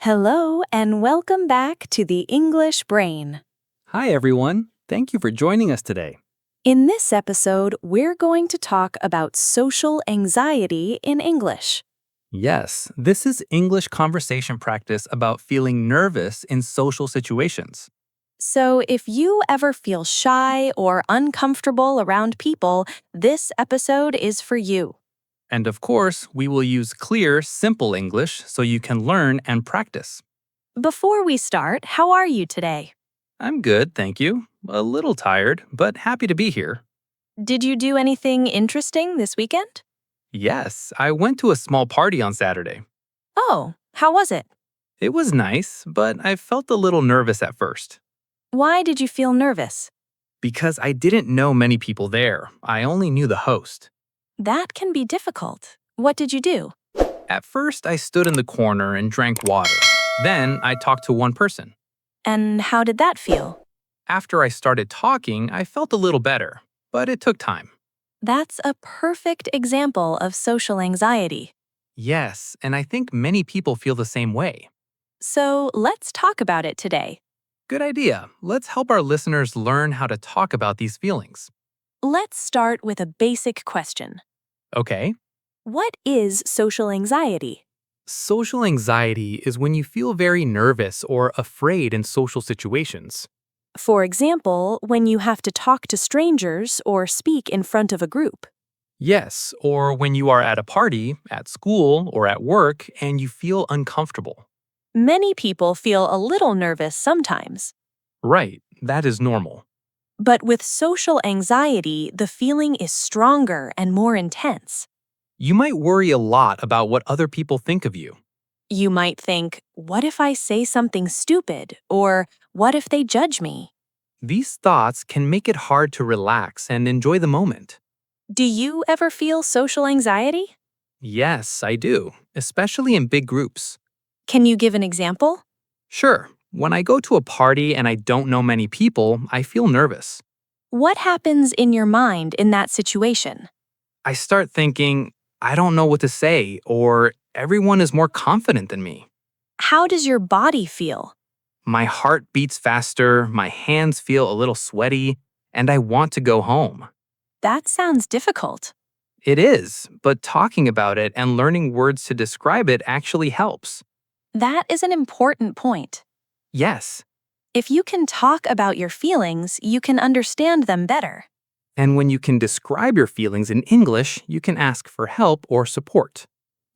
Hello, and welcome back to the English Brain. Hi, everyone. Thank you for joining us today. In this episode, we're going to talk about social anxiety in English. Yes, this is English conversation practice about feeling nervous in social situations. So, if you ever feel shy or uncomfortable around people, this episode is for you. And of course, we will use clear, simple English so you can learn and practice. Before we start, how are you today? I'm good, thank you. A little tired, but happy to be here. Did you do anything interesting this weekend? Yes, I went to a small party on Saturday. Oh, how was it? It was nice, but I felt a little nervous at first. Why did you feel nervous? Because I didn't know many people there, I only knew the host. That can be difficult. What did you do? At first, I stood in the corner and drank water. Then, I talked to one person. And how did that feel? After I started talking, I felt a little better, but it took time. That's a perfect example of social anxiety. Yes, and I think many people feel the same way. So let's talk about it today. Good idea. Let's help our listeners learn how to talk about these feelings. Let's start with a basic question. Okay. What is social anxiety? Social anxiety is when you feel very nervous or afraid in social situations. For example, when you have to talk to strangers or speak in front of a group. Yes, or when you are at a party, at school, or at work and you feel uncomfortable. Many people feel a little nervous sometimes. Right, that is normal. But with social anxiety, the feeling is stronger and more intense. You might worry a lot about what other people think of you. You might think, what if I say something stupid? Or what if they judge me? These thoughts can make it hard to relax and enjoy the moment. Do you ever feel social anxiety? Yes, I do, especially in big groups. Can you give an example? Sure, when I go to a party and I don't know many people, I feel nervous. What happens in your mind in that situation? I start thinking, I don't know what to say, or everyone is more confident than me. How does your body feel? My heart beats faster, my hands feel a little sweaty, and I want to go home. That sounds difficult. It is, but talking about it and learning words to describe it actually helps. That is an important point. Yes, If you can talk about your feelings, you can understand them better. and when you can describe your feelings in English, you can ask for help or support.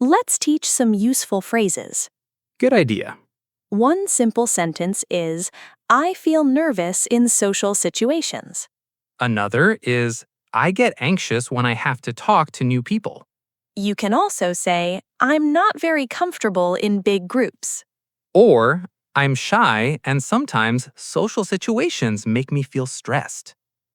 Let's teach some useful phrases. Good idea. One simple sentence is, I feel nervous in social situations. Another is, I get anxious when I have to talk to new people. You can also say, I'm not very comfortable in big groups. Or, I'm shy and sometimes social situations make me feel stressed.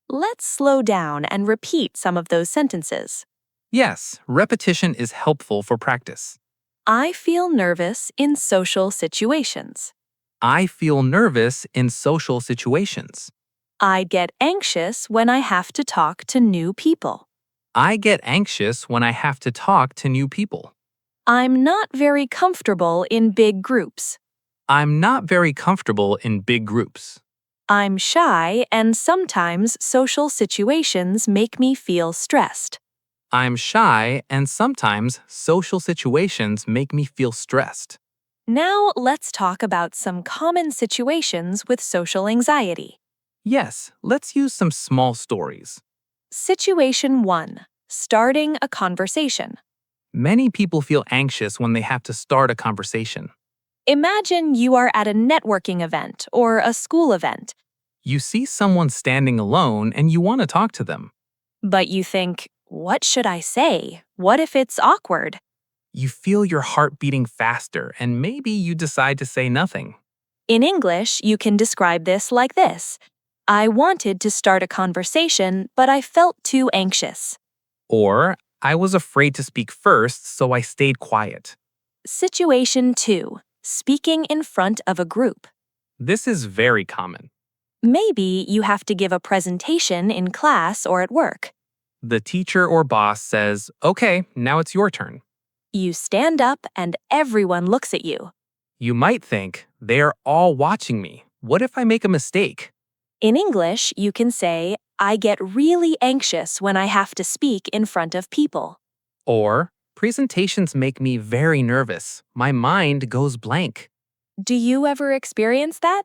Let's slow down and repeat some of those sentences. Yes, repetition is helpful for practice. I feel nervous in social situations. I feel nervous in social situations. I get anxious when I have to talk to new people. I get anxious when I have to talk to new people. I'm not very comfortable in big groups. I'm not very comfortable in big groups. I'm shy and sometimes social situations make me feel stressed. I'm shy and sometimes social situations make me feel stressed. Now let's talk about some common situations with social anxiety. Yes, let's use some small stories. Situation 1. Starting a conversation. Many people feel anxious when they have to start a conversation. Imagine you are at a networking event or a school event, You see someone standing alone and you want to talk to them. but you think, what should I say? What if it's awkward? You feel your heart beating faster and maybe you decide to say nothing. In English, you can describe this like this. I wanted to start a conversation, but I felt too anxious. Or, I was afraid to speak first, so I stayed quiet. Situation 2. Speaking in front of a group. This is very common. Maybe you have to give a presentation in class or at work. The teacher or boss says, okay, now it's your turn. You stand up and everyone looks at you. You might think, they're all watching me. What if I make a mistake? In English, you can say, I get really anxious when I have to speak in front of people. Or, presentations make me very nervous. My mind goes blank. Do you ever experience that?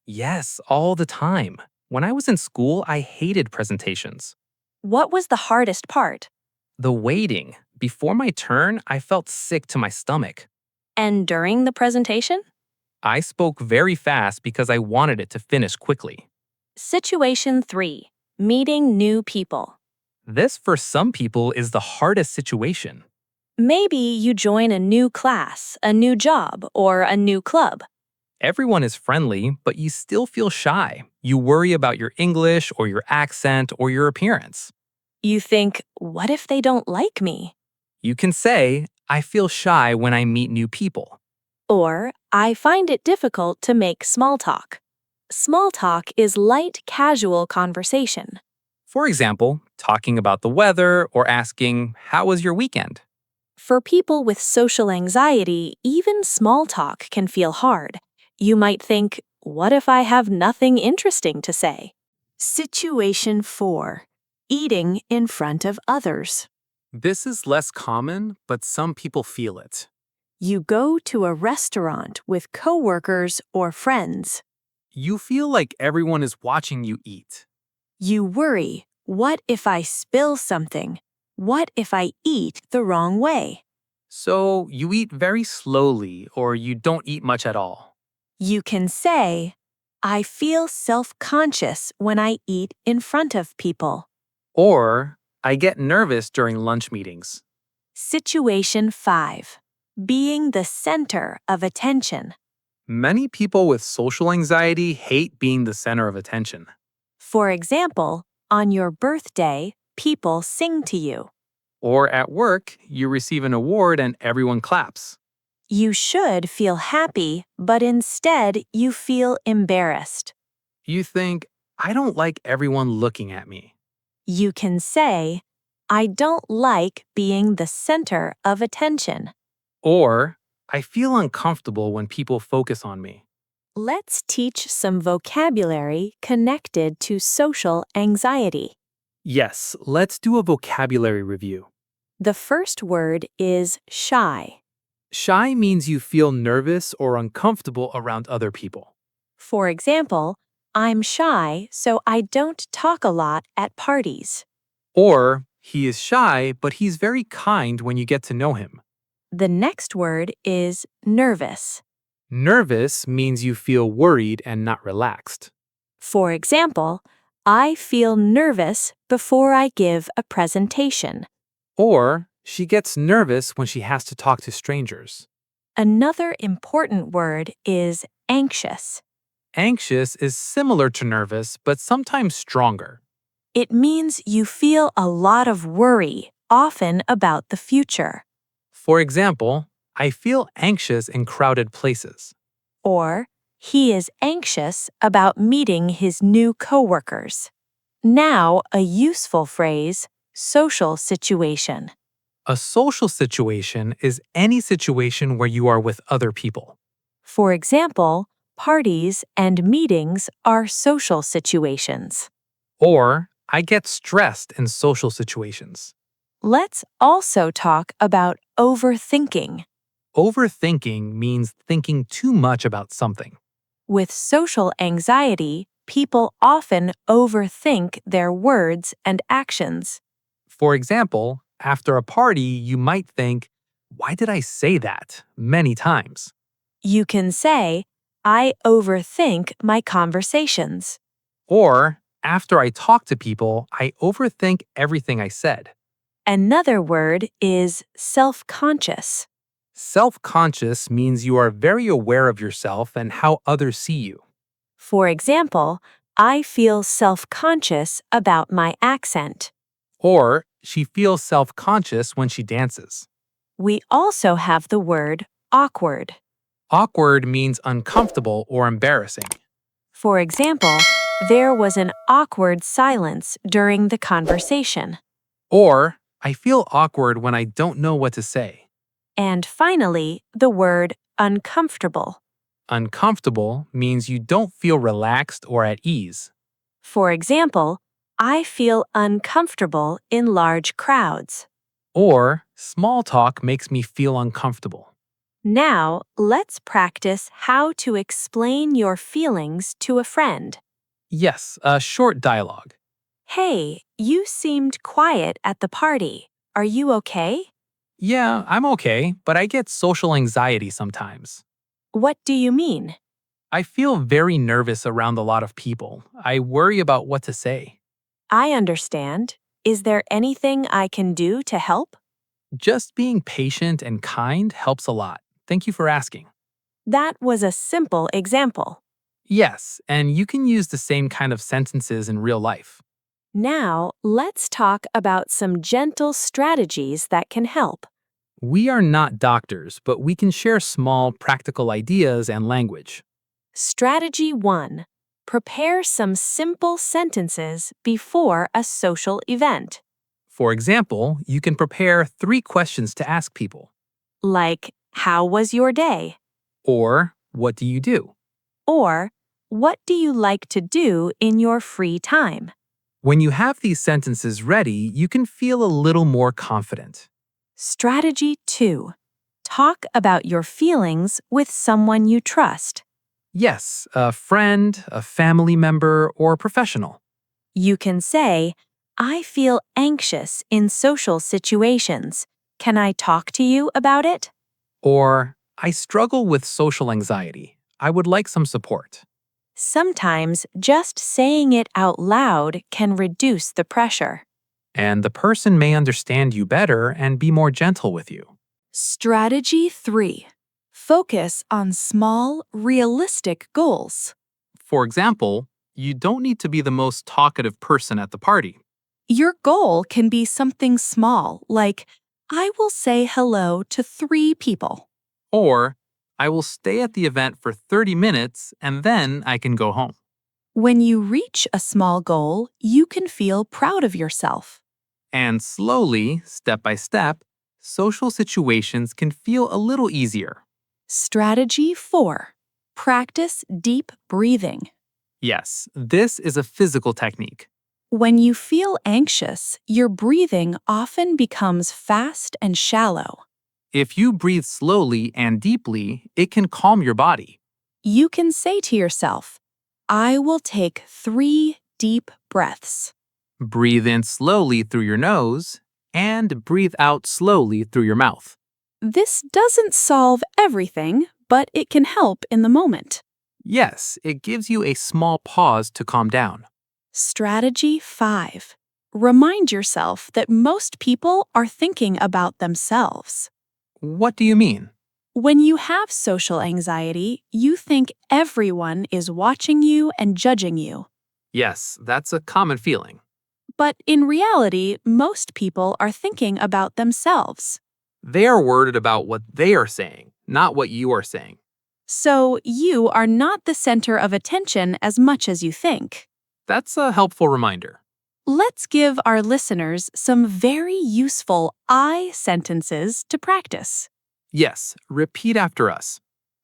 Yes, all the time. When I was in school, I hated presentations. What was the hardest part? The waiting. Before my turn, I felt sick to my stomach. And during the presentation? I spoke very fast because I wanted it to finish quickly. Situation 3. Meeting new people. This, for some people, is the hardest situation. Maybe you join a new class, a new job, or a new club. Everyone is friendly, but you still feel shy. You worry about your English or your accent or your appearance. You think, what if they don't like me? You can say, I feel shy when I meet new people. Or, I find it difficult to make small talk. Small talk is light, casual conversation. For example, talking about the weather or asking, how was your weekend? For people with social anxiety, even small talk can feel hard. You might think, what if I have nothing interesting to say? Situation 4. Eating in front of others. This is less common, but some people feel it. You go to a restaurant with coworkers or friends. You feel like everyone is watching you eat. You worry, what if I spill something? What if I eat the wrong way? So you eat very slowly or you don't eat much at all. You can say, I feel self-conscious when I eat in front of people. Or, I get nervous during lunch meetings. Situation 5. Being the center of attention. Many people with social anxiety hate being the center of attention. For example, on your birthday, people sing to you. Or at work, you receive an award and everyone claps. You should feel happy, but instead you feel embarrassed. You think, I don't like everyone looking at me. You can say, I don't like being the center of attention. Or, I feel uncomfortable when people focus on me. Let's teach some vocabulary connected to social anxiety. Yes, let's do a vocabulary review. The first word is shy. Shy means you feel nervous or uncomfortable around other people. For example, I'm shy, so I don't talk a lot at parties. Or, he is shy, but he's very kind when you get to know him. The next word is nervous. Nervous means you feel worried and not relaxed. For example, I feel nervous before I give a presentation. Or, she gets nervous when she has to talk to strangers. Another important word is anxious. Anxious is similar to nervous, but sometimes stronger. It means you feel a lot of worry, often about the future. For example, I feel anxious in crowded places. Or, he is anxious about meeting his new coworkers. Now, a useful phrase, social situation. A social situation is any situation where you are with other people. For example, parties and meetings are social situations. Or, I get stressed in social situations. Let's also talk about overthinking. Overthinking means thinking too much about something. With social anxiety, people often overthink their words and actions. For example, after a party, you might think, why did I say that? Many times. You can say, I overthink my conversations. Or, after I talk to people, I overthink everything I said. Another word is self-conscious. Self-conscious means you are very aware of yourself and how others see you. For example, I feel self-conscious about my accent. Or, she feels self-conscious when she dances. We also have the word awkward. Awkward means uncomfortable or embarrassing. For example, there was an awkward silence during the conversation. Or, I feel awkward when I don't know what to say. And finally, the word uncomfortable. Uncomfortable means you don't feel relaxed or at ease. For example, I feel uncomfortable in large crowds. Or small talk makes me feel uncomfortable. Now, let's practice how to explain your feelings to a friend. Yes, a short dialogue. Hey, you seemed quiet at the party. Are you okay? Yeah, I'm okay, but I get social anxiety sometimes. What do you mean? I feel very nervous around a lot of people. I worry about what to say. I understand. Is there anything I can do to help? Just being patient and kind helps a lot. Thank you for asking. That was a simple example. Yes, and you can use the same kind of sentences in real life. Now, let's talk about some gentle strategies that can help. We are not doctors, but we can share small, practical ideas and language. Strategy 1. Prepare some simple sentences before a social event. For example, you can prepare 3 questions to ask people. Like, how was your day? Or, what do you do? Or, what do you like to do in your free time? When you have these sentences ready, you can feel a little more confident. Strategy 2. Talk about your feelings with someone you trust. Yes, a friend, a family member, or a professional. You can say, I feel anxious in social situations. Can I talk to you about it? Or, I struggle with social anxiety. I would like some support. Sometimes just saying it out loud can reduce the pressure. And the person may understand you better and be more gentle with you. Strategy 3. Focus on small, realistic goals. For example, you don't need to be the most talkative person at the party. Your goal can be something small, like, I will say hello to 3 people. Or, I will stay at the event for 30 minutes and then I can go home. When you reach a small goal, you can feel proud of yourself. And slowly, step by step, social situations can feel a little easier. Strategy 4. Practice deep breathing. Yes, this is a physical technique. When you feel anxious, your breathing often becomes fast and shallow. If you breathe slowly and deeply, it can calm your body. You can say to yourself, I will take 3 deep breaths. Breathe in slowly through your nose and breathe out slowly through your mouth. This doesn't solve everything, but it can help in the moment. Yes, it gives you a small pause to calm down. Strategy 5. Remind yourself that most people are thinking about themselves. What do you mean? When you have social anxiety, you think everyone is watching you and judging you. Yes, that's a common feeling. But in reality, most people are thinking about themselves. They are worried about what they are saying, not what you are saying. So you are not the center of attention as much as you think. That's a helpful reminder. Let's give our listeners some very useful I sentences to practice. Yes, repeat after us.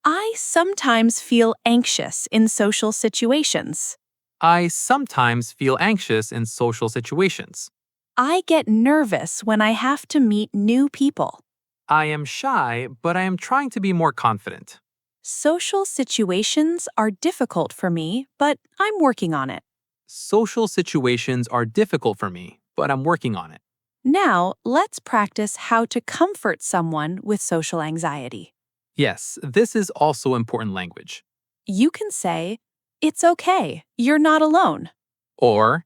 I sometimes feel anxious in social situations. I sometimes feel anxious in social situations. I get nervous when I have to meet new people. I am shy, but I am trying to be more confident. Social situations are difficult for me, but I'm working on it. Social situations are difficult for me, but I'm working on it. Now, let's practice how to comfort someone with social anxiety. Yes, this is also important language. You can say, it's okay, you're not alone. Or,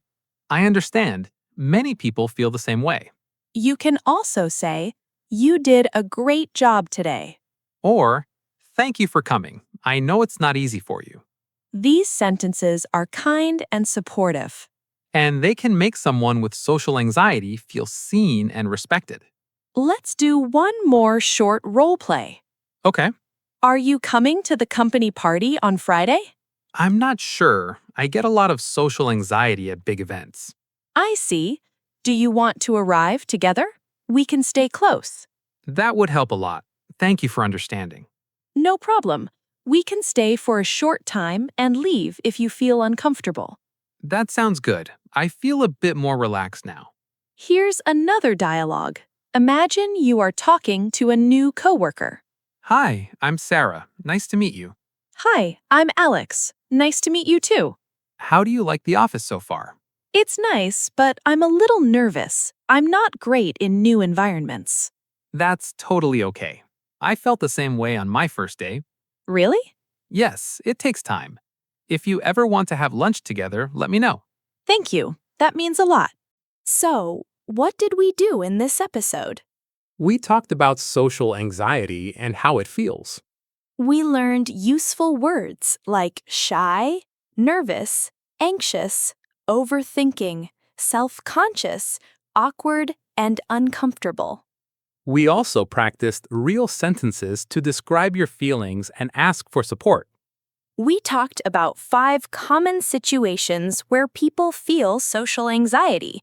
I understand. Many people feel the same way. You can also say, you did a great job today. Or, thank you for coming. I know it's not easy for you. These sentences are kind and supportive. And they can make someone with social anxiety feel seen and respected. Let's do one more short role play. Okay. Are you coming to the company party on Friday? I'm not sure. I get a lot of social anxiety at big events. I see. Do you want to arrive together? We can stay close. That would help a lot. Thank you for understanding. No problem. We can stay for a short time and leave if you feel uncomfortable. That sounds good. I feel a bit more relaxed now. Here's another dialogue. Imagine you are talking to a new coworker. Hi, I'm Sarah. Nice to meet you. Hi, I'm Alex. Nice to meet you too. How do you like the office so far? It's nice, but I'm a little nervous. I'm not great in new environments. That's totally okay. I felt the same way on my first day. Really? Yes, it takes time. If you ever want to have lunch together, let me know. Thank you. That means a lot. So, what did we do in this episode? We talked about social anxiety and how it feels. We learned useful words like shy, nervous, anxious, overthinking, self-conscious, awkward, and uncomfortable. We also practiced real sentences to describe your feelings and ask for support. We talked about 5 common situations where people feel social anxiety: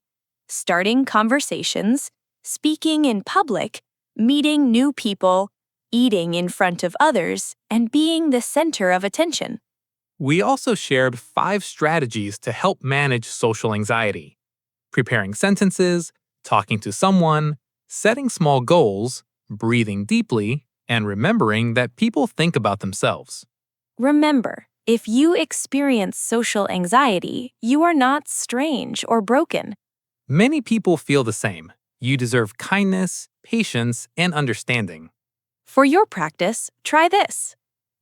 starting conversations, speaking in public, meeting new people, eating in front of others, and being the center of attention. We also shared 5 strategies to help manage social anxiety: preparing sentences, talking to someone, setting small goals, breathing deeply, and remembering that people think about themselves. Remember, if you experience social anxiety, you are not strange or broken. Many people feel the same. You deserve kindness, patience, and understanding. For your practice, try this.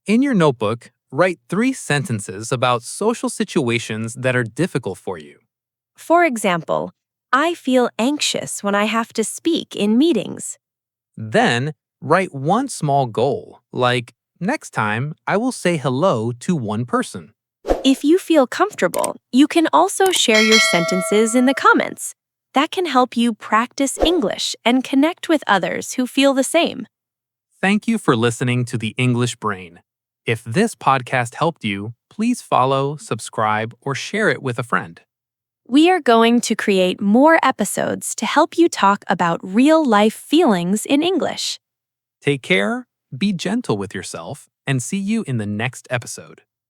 In your notebook, write 3 sentences about social situations that are difficult for you. For example, I feel anxious when I have to speak in meetings. Then, write one small goal, like, next time I will say hello to one person. If you feel comfortable, you can also share your sentences in the comments. That can help you practice English and connect with others who feel the same. Thank you for listening to The English Brain. If this podcast helped you, please follow, subscribe, or share it with a friend. We are going to create more episodes to help you talk about real-life feelings in English. Take care, be gentle with yourself, and see you in the next episode.